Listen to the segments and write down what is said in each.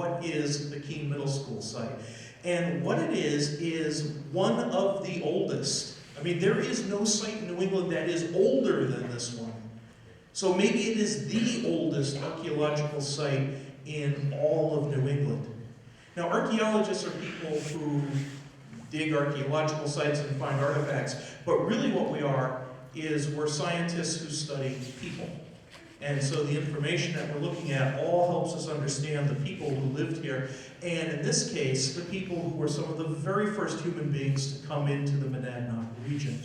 what is the Keene Middle School site. And what it is one of the oldest. I mean, there is no site in New England that is older than this one. So maybe it is the oldest archaeological site in all of New England. Now, archaeologists are people who dig archaeological sites and find artifacts, but really what we are is we're scientists who study people. And so the information that we're looking at all helps us understand the people who lived here, and in this case, the people who were some of the very first human beings to come into the Monadnock region.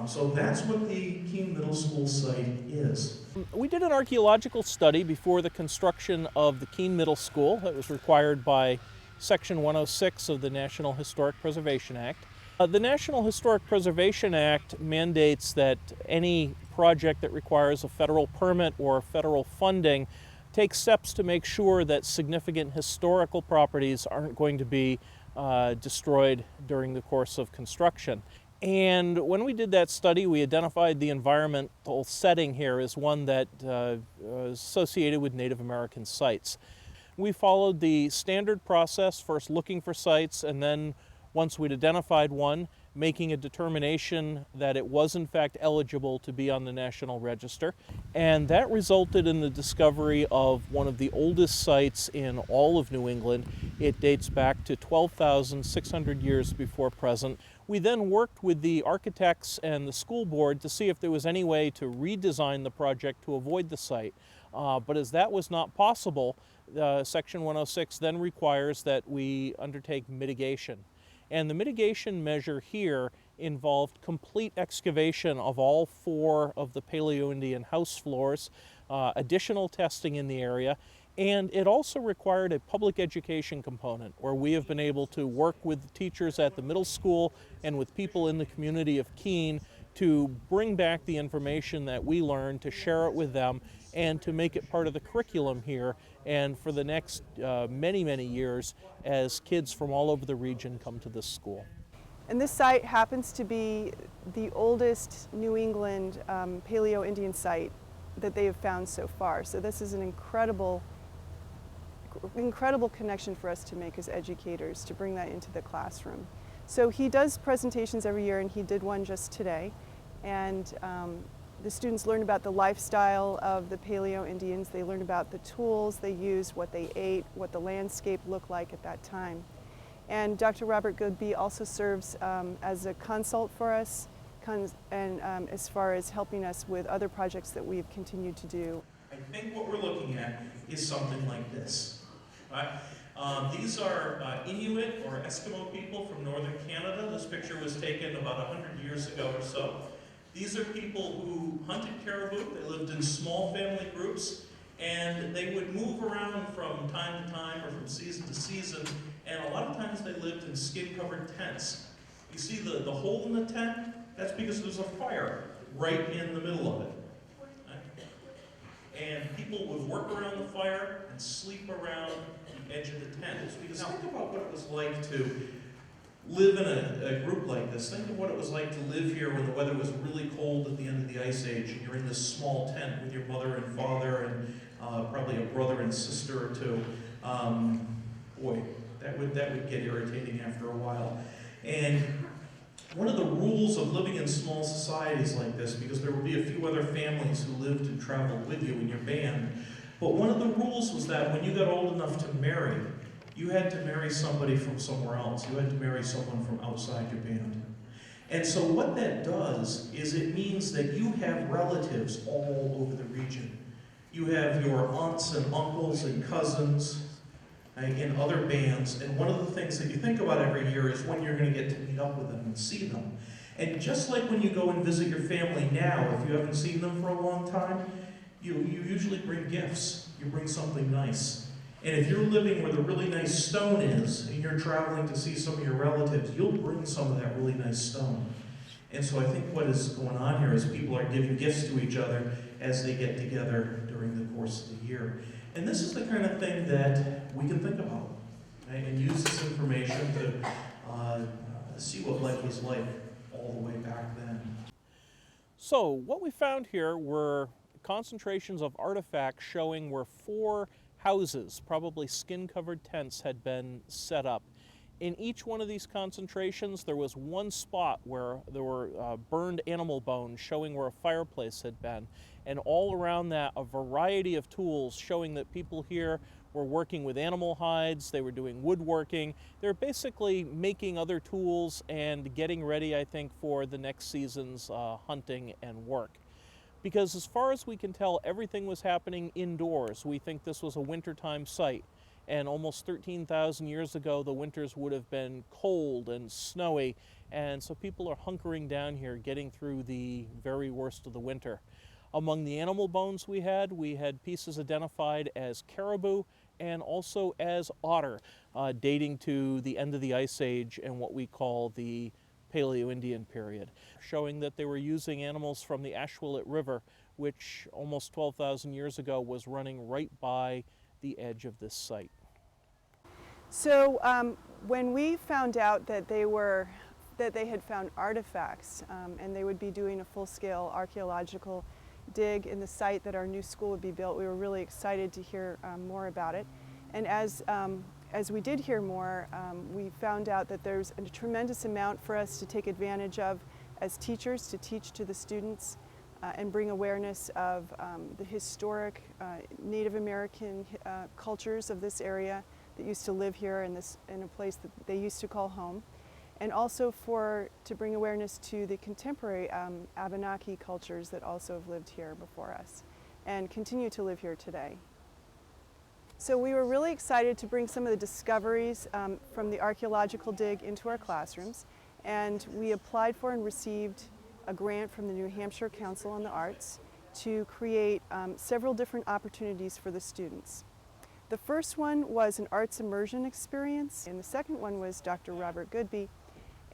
So that's what the Keene Middle School site is. We did an archaeological study before the construction of the Keene Middle School that was required by Section 106 of the National Historic Preservation Act. The National Historic Preservation Act mandates that any project that requires a federal permit or federal funding take steps to make sure that significant historical properties aren't going to be destroyed during the course of construction. And when we did that study, we identified the environmental setting here as one that is associated with Native American sites. We followed the standard process, first looking for sites, and then once we'd identified one, making a determination that it was in fact eligible to be on the National Register. And that resulted in the discovery of one of the oldest sites in all of New England. It dates back to 12,600 years before present. We then worked with the architects and the school board to see if there was any way to redesign the project to avoid the site. But as that was not possible, Section 106 then requires that we undertake mitigation. And the mitigation measure here involved complete excavation of all 4 of the paleoindian house floors, additional testing in the area, and it also required a public education component where we have been able to work with the teachers at the middle school and with people in the community of Keene to bring back the information that we learned, to share it with them, and to make it part of the curriculum here and for the next many, many years as kids from all over the region come to this school. And this site happens to be the oldest New England Paleo-Indian site that they have found so far. So this is an incredible connection for us to make as educators, to bring that into the classroom. So he does presentations every year, and he did one just today. And the students learn about the lifestyle of the Paleo-Indians. They learn about the tools they used, what they ate, what the landscape looked like at that time. And Dr. Robert Goodby also serves as a consult for us, as far as helping us with other projects that we've continued to do. I think what we're looking at is something like this. Right? These are Inuit or Eskimo people from northern Canada. This picture was taken about 100 years ago or so. These are people who hunted caribou. They lived in small family groups, and they would move around from time to time or from season to season, and a lot of times they lived in skin-covered tents. You see the hole in the tent? That's because there's a fire right in the middle of it. And people would work around the fire and sleep around the edge of the tent. Because think about what it was like to live in a group like this. Think of what it was like to live here when the weather was really cold at the end of the Ice Age, and you're in this small tent with your mother and father and probably a brother and sister or two. Boy, that would get irritating after a while. And one of the rules of living in small societies like this, because there would be a few other families who lived and traveled with you in your band, but one of the rules was that when you got old enough to marry, you had to marry somebody from somewhere else. You had to marry someone from outside your band. And so what that does is it means that you have relatives all over the region. You have your aunts and uncles and cousins in other bands, and one of the things that you think about every year is when you're going to get to meet up with them and see them. And just like when you go and visit your family now, if you haven't seen them for a long time, you usually bring gifts. You bring something nice. And if you're living where the really nice stone is, and you're traveling to see some of your relatives, you'll bring some of that really nice stone. And so I think what is going on here is people are giving gifts to each other as they get together during the course of the year. And this is the kind of thing that we can think about, right? And use this information to see what life was like all the way back then. So what we found here were concentrations of artifacts showing where 4 houses, probably skin-covered tents, had been set up. In each one of these concentrations, there was one spot where there were burned animal bones showing where a fireplace had been. And all around that, a variety of tools showing that people here were working with animal hides, they were doing woodworking. They were basically making other tools and getting ready, I think, for the next season's hunting and work. Because as far as we can tell, everything was happening indoors. We think this was a wintertime site. And almost 13,000 years ago, the winters would have been cold and snowy, and so people are hunkering down here, getting through the very worst of the winter. Among the animal bones we had pieces identified as caribou and also as otter, dating to the end of the Ice Age and what we call the paleoindian period, showing that they were using animals from the Ashwillet River, which almost 12,000 years ago was running right by the edge of this site. So when we found out that they had found artifacts and they would be doing a full-scale archaeological dig in the site that our new school would be built, we were really excited to hear more about it. And as we did hear more, we found out that there's a tremendous amount for us to take advantage of as teachers, to teach to the students and bring awareness of the historic Native American cultures of this area that used to live here in a place that they used to call home, and also to bring awareness to the contemporary Abenaki cultures that also have lived here before us and continue to live here today. So we were really excited to bring some of the discoveries from the archaeological dig into our classrooms, and we applied for and received a grant from the New Hampshire Council on the Arts to create several different opportunities for the students. The first one was an arts immersion experience, and the second one was Dr. Robert Goodby.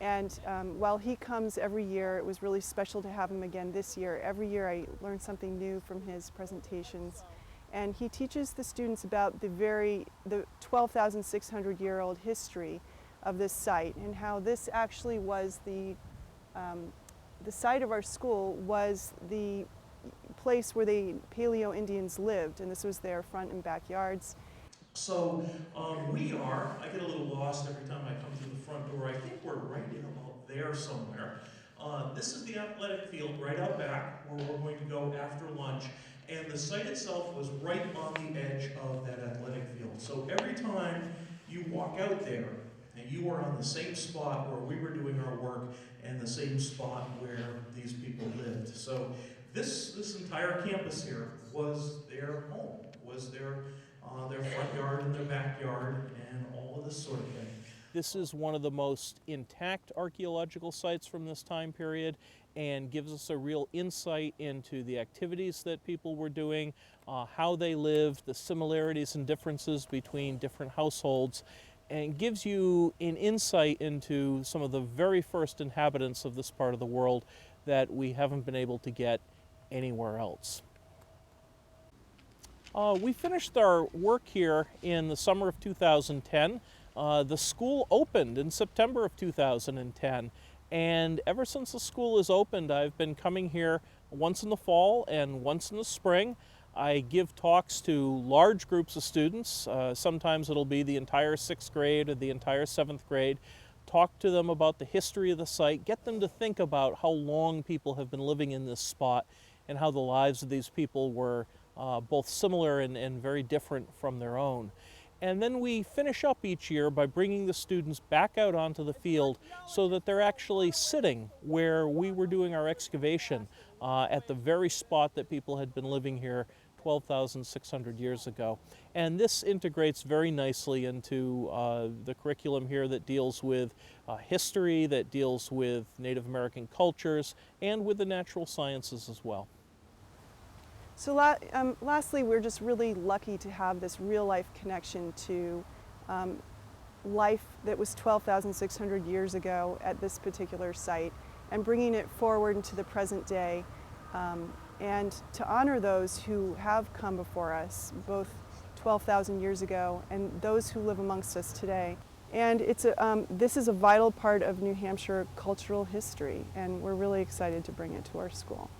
And while he comes every year, it was really special to have him again this year. Every year I learned something new from his presentations. And he teaches the students about the 12,600-year-old history of this site, and how this actually was the site of our school was the place where the Paleo-Indians lived, and this was their front and backyards. So I get a little lost every time I come through the front door. I think we're right in about there somewhere. This is the athletic field right out back where we're going to go after lunch. And the site itself was right on the edge of that athletic field. So every time you walk out there, and you are on the same spot where we were doing our work and the same spot where these people lived. So this entire campus here was their home, was their front yard and their backyard and all of this sort of thing. This is one of the most intact archaeological sites from this time period and gives us a real insight into the activities that people were doing, how they lived, the similarities and differences between different households, and gives you an insight into some of the very first inhabitants of this part of the world that we haven't been able to get anywhere else. We finished our work here in the summer of 2010. The school opened in September of 2010, and ever since the school has opened, I've been coming here once in the fall and once in the spring. I give talks to large groups of students. Sometimes it'll be the entire 6th grade or the entire 7th grade. Talk to them about the history of the site, get them to think about how long people have been living in this spot and how the lives of these people were both similar and very different from their own. And then we finish up each year by bringing the students back out onto the field so that they're actually sitting where we were doing our excavation at the very spot that people had been living here 12,600 years ago. And this integrates very nicely into the curriculum here that deals with history, that deals with Native American cultures, and with the natural sciences as well. So lastly, we're just really lucky to have this real-life connection to life that was 12,600 years ago at this particular site, and bringing it forward into the present day, and to honor those who have come before us, both 12,000 years ago and those who live amongst us today. And this is a vital part of New Hampshire cultural history, and we're really excited to bring it to our school.